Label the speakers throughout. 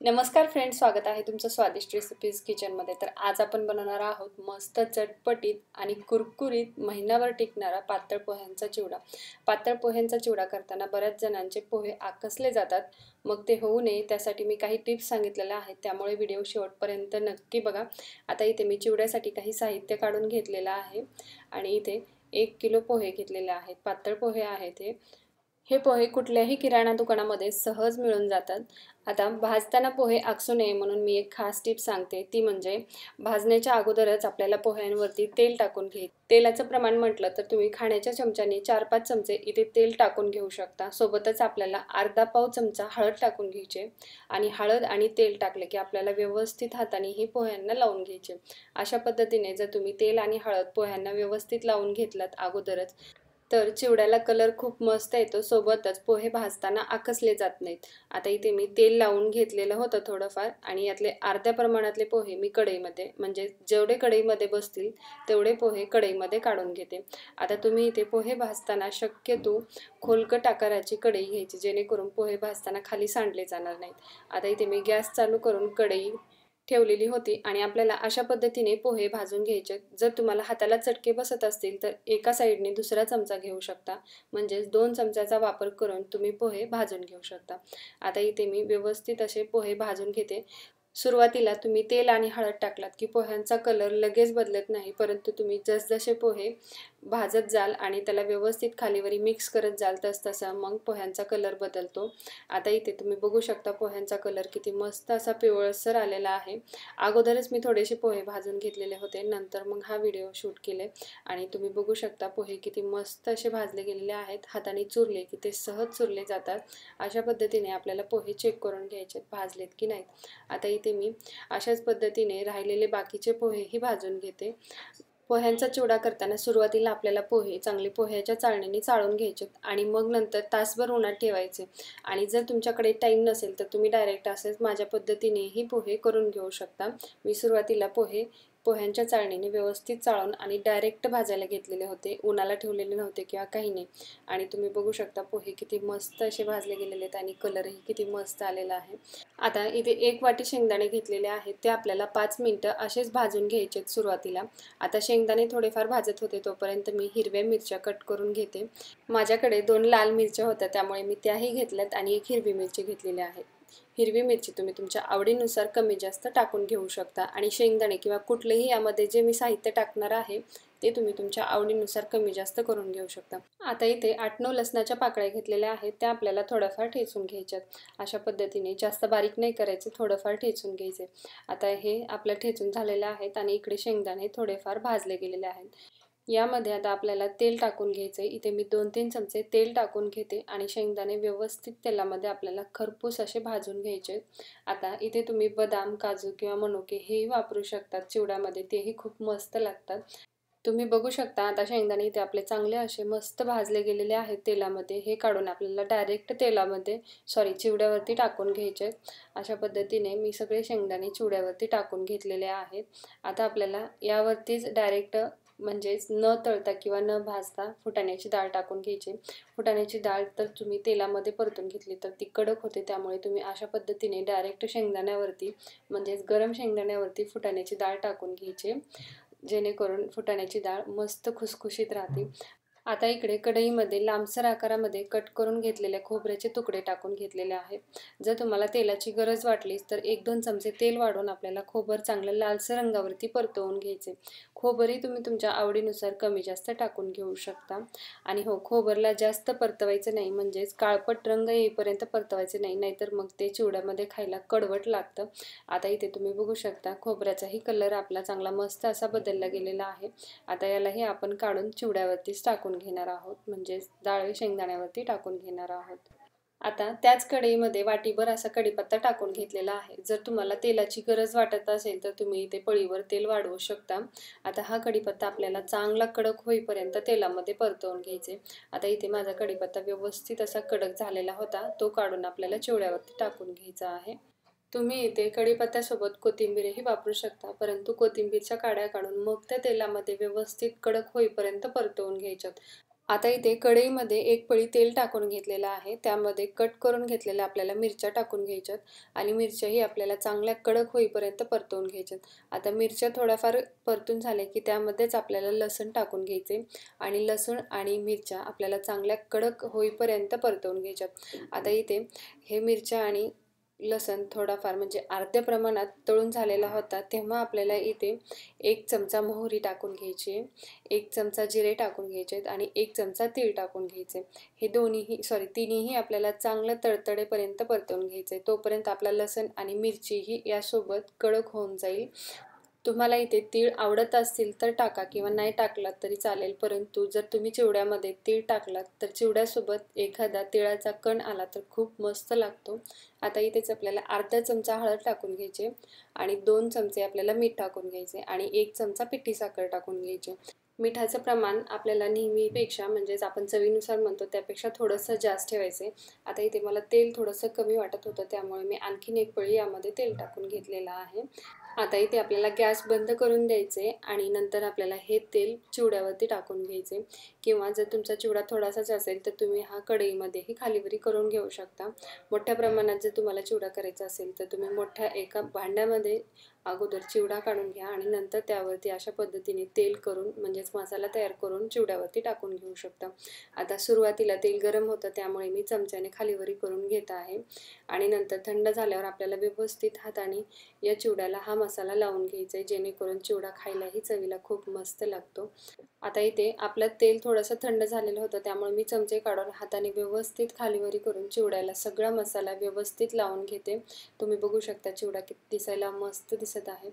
Speaker 1: नमस्कार फ्रेंड्स, स्वागत आहे तुमचं स्वादिष्ट रेसिपीज किचनमध्ये। तर आज आपण बनवणार आहोत मस्त चटपटीत आणि कुरकुरीत महिनाभर टिकणारा पातळ पोह्यांचा चिवडा। पातळ पोह्यांचा चिवडा करताना बऱ्याच जणांचे पोहे आकसले जातात, मग ते होऊ नये त्यासाठी मी काही टिप्स सांगितलेल्या आहेत, त्यामुळे व्हिडिओ शेवटपर्यंत नक्की बघा। आता इथे मी चिवड्यासाठी काही साहित्य काढून घेतलेलं आहे आणि इथे 1 किलो पोहे घेतलेले आहेत। पातळ पोहे आहेत हे पोहे कुठल्याही किराणा दुकानामध्ये सहज मिळून जातात। आता भाजताना पोहे आकसू नये म्हणून मी एक खास टिप सांगते, ती म्हणजे भाजण्याच्या अगोदरच आपल्याला पोह्यांवरती तेल टाकून घ्यायचे। तेलाचं प्रमाण म्हटलं तर तुम्ही खाण्याच्या चमच्याने 4-5 चमचे इथे तेल टाकून घेऊ शकता। सोबतच आपल्याला अर्धा पाव चमचा हळद टाकून घ्यायची आणि हळद आणि तेल टाकले की आपल्याला व्यवस्थित हाताने हे पोह्यांना लावून घ्यायचे। अशा पद्धतीने जर तुम्ही तेल आणि हळद पोह्यांना व्यवस्थित लावून घेतलात अगोदरच, तर चिवड्याला कलर खूप मस्त येतो, सोबतच पोहे भाजताना आकसले जात नाहीत। आता इथे मी तेल लावून घेतलेलं होतं थोडंफार आणि यातले अर्ध्या प्रमाणातले पोहे मी कढईमध्ये, म्हणजे जेवढे कढईमध्ये बसतील तेवढे पोहे कढईमध्ये काढून घेते। आता तुम्ही इथे पोहे भाजताना शक्यतो खोलकट आकाराची कढई घ्यायची, जेणेकरून पोहे भाजताना खाली सांडले जाणार नाहीत। आता इथे मी गॅस चालू करून कढई ठेवलेली होती आणि आपल्याला अशा पद्धतीने पोहे भाजून घ्यायचे। जर तुम्हाला हाताला चटके बसत असतील तर एका साईडने दुसरा चमचा घेऊ शकता, म्हणजे 2 चमच्याचा वापर करून तुम्ही पोहे भाजून घेऊ शकता। आता इथे मी व्यवस्थित असे पोहे भाजून घेते। सुरुवातीला तुम्ही तेल आणि हळद टाकलात की पोह्यांचा कलर लगेच बदलत नाही, परंतु तुम्ही जसजसे पोहे भाजत जाल आणि त्याला व्यवस्थित खालीवरी मिक्स करत जाल तसतसा मग पोह्यांचा कलर बदलतो। आता इथे तुम्ही बघू शकता पोह्यांचा कलर किती मस्त असा पिवळसर आलेला आहे। अगोदरच मी थोडेसे पोहे भाजून घेतलेले होते, नंतर मग हा व्हिडिओ शूट केले आणि तुम्ही बघू शकता पोहे किती मस्त असे भाजले गेलेले आहेत। हाताने चुरले की ते सहज चुरले जातात। अशा पद्धतीने आपल्याला पोहे चेक करून घ्यायचे भाजलेत की नाहीत। आता इथे मी अशाच पद्धतीने राहिलेले बाकीचे पोहेही भाजून घेते। पोह्यांचा चिवडा करताना सुरुवातीला आपल्याला पोहे चांगले पोह्याच्या चाळणीने चाळून घ्यायचे आणि मग नंतर तासभर उन्हात ठेवायचे। आणि जर तुमच्याकडे टाईम नसेल तर तुम्ही डायरेक्ट असेच माझ्या पद्धतीनेही पोहे करून घेऊ शकता। मी सुरुवातीला पोह्यांच्या चाळणीने व्यवस्थित चाळून आणि डायरेक्ट भाजायला घेतलेले होते, उन्हाला ठेवलेले नव्हते किंवा काही नाही। आणि तुम्ही बघू शकता पोहे किती मस्त असे भाजले गेलेले आहेत आणि कलरही किती मस्त आलेला आहे। आता इथे 1 वाटी शेंगदाणे घेतलेले आहेत, ते आपल्याला 5 मिनिटं असेच भाजून घ्यायचे सुरुवातीला। आता शेंगदाणे थोडेफार भाजत होते तोपर्यंत मी हिरव्या मिरच्या कट करून घेते। माझ्याकडे 2 लाल मिरच्या होत्या, त्यामुळे मी त्याही घेतल्यात आणि 1 हिरवी मिरची घेतलेली आहे। हिरवी मिरची तुम्ही तुमच्या आवडीनुसार कमी जास्त टाकून घेऊ शकता आणि शेंगदाणे किंवा कुठलेही यामध्ये जे मी साहित्य टाकणार आहे ते तुम्ही तुमच्या आवडीनुसार कमी जास्त करून घेऊ शकता। आता इथे 8-9 लसणाच्या पाकळ्या घेतलेल्या आहेत, त्या आपल्याला थोड्याफार ठेचून घ्यायच्यात। अशा पद्धतीने जास्त बारीक नाही करायचे, थोडंफार ठेचून घ्यायचे। आता हे आपल्या ठेचून झालेले आहेत आणि इकडे शेंगदाणे थोडेफार भाजले गेलेले आहेत। यामध्ये आता आपल्याला तेल टाकून घ्यायचे। इथे मी 2-3 चमचे तेल टाकून घेते आणि शेंगदाणे व्यवस्थित तेलामध्ये आपल्याला खरपूस असे भाजून घ्यायचे। आता इथे तुम्ही बदाम, काजू किंवा मनुके हेही वापरू शकतात चिवड्यामध्ये, तेही खूप मस्त लागतात। तुम्ही बघू शकता आता शेंगदाणे इथे आपले चांगले असे मस्त भाजले गेलेले आहेत तेलामध्ये। हे काढून आपल्याला डायरेक्ट चिवड्यावरती टाकून घ्यायचे। अशा पद्धतीने मी सगळे शेंगदाणे चिवड्यावरती टाकून घेतलेले आहेत। आता आपल्याला यावरतीच डायरेक्ट म्हणजेच न तळता किंवा न भाजता फुटाण्याची डाळ टाकून घ्यायची। फुटाण्याची डाळ तर तुम्ही तेलामध्ये परतून घेतली तर ती कडक होते, त्यामुळे तुम्ही अशा पद्धतीने डायरेक्ट शेंगदाण्यावरती म्हणजेच गरम शेंगदाण्यावरती फुटाण्याची डाळ टाकून घ्यायची, जेणेकरून फुटाण्याची डाळ मस्त खुसखुशीत राहते। आता इकडे कढईमध्ये लांबसर आकारामध्ये कट करून घेतलेले खोबऱ्याचे तुकडे टाकून घेतलेले आहेत। जर तुम्हाला तेलाची गरज वाटलीच तर 1-2 चमचे तेल वाढून आपल्याला खोबर चांगलं लालसर रंगावरती परतवून घ्यायचे। खोबरही तुम्ही तुमच्या आवडीनुसार कमी जास्त टाकून घेऊ शकता। आणि हो, खोबरला जास्त परतवायचं नाही, म्हणजेच काळपट रंग येईपर्यंत परतवायचे नाही, नाहीतर मग ते चिवड्यामध्ये खायला कडवट लागतं। आता इथे तुम्ही बघू शकता खोबऱ्याचाही कलर आपला चांगला मस्त असा बदलला गेलेला आहे। आता यालाही आपण काढून चिवड्यावरतीच टाकून घेणार आहोत, म्हणजेच डाळ शेंगदाण्यावरती टाकून घेणार आहोत। आता त्याच कढईमध्ये वाटीभर असा कढीपत्ता टाकून घेतलेला आहे। जर तुम्हाला तेलाची गरज वाटत असेल तर तुम्ही इथे पळीवर तेल वाढवू शकता। आता हा कढीपत्ता आपल्याला चांगला कडक होईपर्यंत तेलामध्ये परतवून घ्यायचे। आता इथे माझा कढीपत्ता व्यवस्थित असा कडक झालेला होता, तो काढून आपल्याला चिवड्यावरती टाकून घ्यायचा आहे। तुम्ही इथे कढीपत्त्यासोबत कोथिंबीरही वापरू शकता, परंतु कोथिंबीरच्या काड्या काढून मग त्या तेलामध्ये व्यवस्थित कडक होईपर्यंत परतवून घ्यायच्यात। आता इथे कढईमध्ये एक पळी तेल टाकून घेतलेलं आहे. त्यामध्ये कट करून घेतलेल्या आपल्याला मिरच्या टाकून घ्यायच्यात आणि मिरच्याही आपल्याला चांगल्या कडक होईपर्यंत परतवून घ्यायच्यात. आता मिरच्या थोड्याफार परतून झाल्या की त्यामध्येच आपल्याला लसूण टाकून घ्यायचे आणि लसूण आणि मिरच्या आपल्याला चांगल्या कडक होईपर्यंत परतवून घ्यायच्यात. आता इथे हे मिरच्या आणि लसूण थोडाफार म्हणजे अर्ध्या प्रमाणात तळून झालेला होता, तेव्हा आपल्याला इथे 1 चमचा मोहरी टाकून घ्यायची, 1 चमचा जिरे टाकून घ्यायचे आणि 1 चमचा तीळ टाकून घ्यायचे. हे तिन्हीही आपल्याला चांगलं तडतडेपर्यंत परतवून घ्यायचे. तोपर्यंत आपला लसूण आणि मिरचीही यासोबत कडक होऊन जाईल. तुम्हाला इथे तीळ आवडत असतील तर टाका किंवा नाही टाकलात तरी चालेल, परंतु जर तुम्ही चिवड्यामध्ये तीळ टाकलात तर चिवड्यासोबत एखादा तिळाचा कण आला तर खूप मस्त लागतो. आता इथेच आपल्याला अर्धा चमचा हळद टाकून घ्यायचे आणि 2 चमचे आपल्याला मीठ टाकून घ्यायचे आणि 1 चमचा पिठी साखर टाकून घ्यायची. मिठाचं प्रमाण आपल्याला नेहमीपेक्षा म्हणजेच आपण चवीनुसार म्हणतो त्यापेक्षा थोडंसं जास्त ठेवायचं. आता इथे मला तेल थोडंसं कमी वाटत होतं, त्यामुळे मी आणखीन एक पळी यामध्ये तेल टाकून घेतलेलं आहे. आता इथे आपल्याला गॅस बंद करून द्यायचे आणि नंतर आपल्याला हे तेल चिवड्यावरती टाकून घ्यायचे किंवा जर तुमचा चिवडा थोडासाच असेल तर तुम्ही हा कढईमध्येही खालीवरी करून घेऊ शकता. मोठ्या प्रमाणात जर तुम्हाला चिवडा करायचा असेल तर तुम्ही मोठ्या एका भांड्यामध्ये अगोदर चिवडा काढून घ्या आणि नंतर त्यावरती अशा पद्धतीने तेल करून म्हणजेच मसाला तयार करून चिवड्यावरती टाकून घेऊ शकता. आता सुरुवातीला तेल गरम होतं त्यामुळे मी चमच्याने खालीवरी करून घेत आहे आणि नंतर थंड झाल्यावर आपल्याला व्यवस्थित हाताने या चिवड्याला हा मसाला लावून घ्यायचा आहे, जेणेकरून चिवडा खायलाही चवीला खूप मस्त लागतो. आता इथे आपलं तेल थोडंसं थंड झालेलं होतं, त्यामुळे मी चमचे काढून हाताने व्यवस्थित खालीवरी करून चिवड्याला सगळा मसाला व्यवस्थित लावून घेते. तुम्ही बघू शकता चिवडा किती दिसायला मस्त दिसत आहे.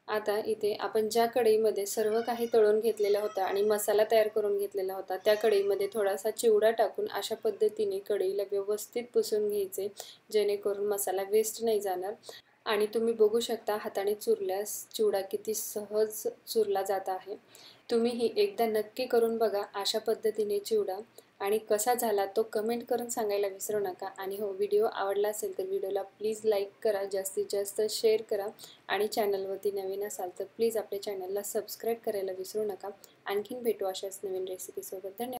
Speaker 1: आता इथे आपण ज्या कढईमध्ये सर्व काही तळून घेतलेलं होतं आणि मसाला तयार करून घेतलेला होता, त्या कढईमध्ये थोडासा चिवडा टाकून अशा पद्धतीने कढईला व्यवस्थित पुसून घ्यायचे, जेणेकरून मसाला वेस्ट नाही जाणार. आणि तुम्ही बघू शकता हाताने चुरल्यास चिवडा किती सहज चुरला जात आहे. तुम्हीही एकदा नक्की करून बघा अशा पद्धतीने चिवडा आणि कसा झाला तो कमेंट करून सांगायला विसरू नका. आणि हो, व्हिडिओ आवडला असेल तर व्हिडिओला प्लीज लाईक करा, जास्तीत जास्त शेअर करा आणि चॅनलवरती नवीन असाल तर प्लीज आपल्या चॅनलला सबस्क्राईब करायला विसरू नका. आणखीन भेटू अशाच नवीन रेसिपीसोबत. धन्यवाद.